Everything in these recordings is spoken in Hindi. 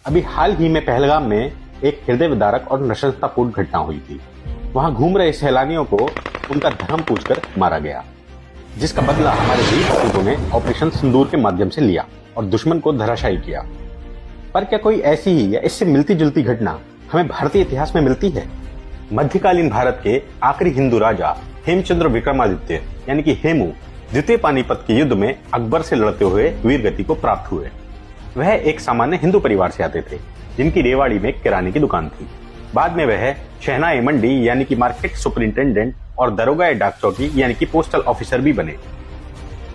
अभी हाल ही में पहलगाम में एक हृदय विदारक और नृशंसतापूर्ण घटना हुई थी। वहां घूम रहे सैलानियों को उनका धर्म पूछकर मारा गया, जिसका बदला हमारे वीर सपूतों ने ऑपरेशन सिंदूर के माध्यम से लिया और दुश्मन को धराशायी किया। पर क्या कोई ऐसी ही या इससे मिलती जुलती घटना हमें भारतीय इतिहास में मिलती है? मध्यकालीन भारत के आखिरी हिंदू राजा हेमचंद्र विक्रमादित्य यानी कि हेमू द्वितीय पानीपत के युद्ध में अकबर से लड़ते हुए वीर गति को प्राप्त हुए। वह एक सामान्य हिंदू परिवार से आते थे, जिनकी रेवाड़ी में किराने की दुकान थी। बाद में वह शहनाई मंडी यानी कि मार्केट सुपरिंटेंडेंट और दरोगा डाक चौकी यानी कि पोस्टल ऑफिसर भी बने।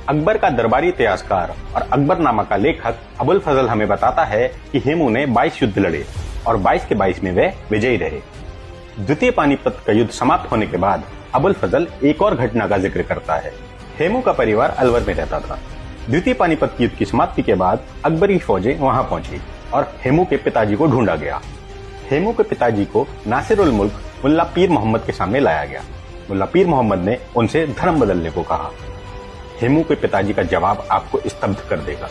अकबर का दरबारी इतिहासकार और अकबरनामा का लेखक अबुल फजल हमें बताता है कि हेमू ने 22 युद्ध लड़े और 22 के 22 में वह विजयी रहे। द्वितीय पानीपत का युद्ध समाप्त होने के बाद अबुल फजल एक और घटना का जिक्र करता है। हेमू का परिवार अलवर में रहता था। द्वितीय पानीपत युद्ध की समाप्ति के बाद अकबरी फौजें वहां पहुंची और हेमू के पिताजी को ढूंढा गया। हेमू के पिताजी को नासिरुल मुल्क मुल्ला पीर मोहम्मद के सामने लाया गया। मुल्ला पीर मोहम्मद ने उनसे धर्म बदलने को कहा। हेमू के पिताजी का जवाब आपको स्तब्ध कर देगा।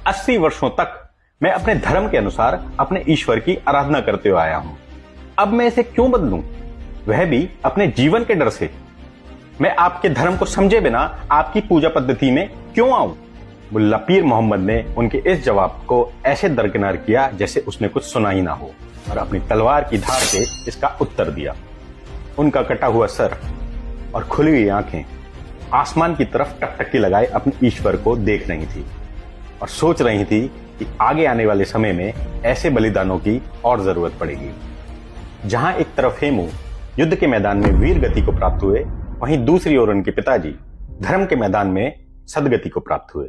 80 वर्षों तक मैं अपने धर्म के अनुसार अपने ईश्वर की आराधना करते हुए आया हूं। अब मैं इसे क्यों बदलूं? वह भी अपने जीवन के डर से। मैं आपके धर्म को समझे बिना आपकी पूजा पद्धति में क्यों आऊं? मुल्ला पीर मोहम्मद ने उनके इस जवाब को ऐसे दरकिनार किया जैसे उसने कुछ सुना ही ना हो और अपनी तलवार की धार से इसका उत्तर दिया। उनका कटा हुआ सर और खुली हुई आंखें आसमान की तरफ टकटकी लगाए अपने ईश्वर को देख रही थी और सोच रही थी कि आगे आने वाले समय में ऐसे बलिदानों की और जरूरत पड़ेगी। जहां एक तरफ हेमू युद्ध के मैदान में वीर गति को प्राप्त हुए, वहीं दूसरी ओर उनके पिताजी धर्म के मैदान में सदगति को प्राप्त हुए।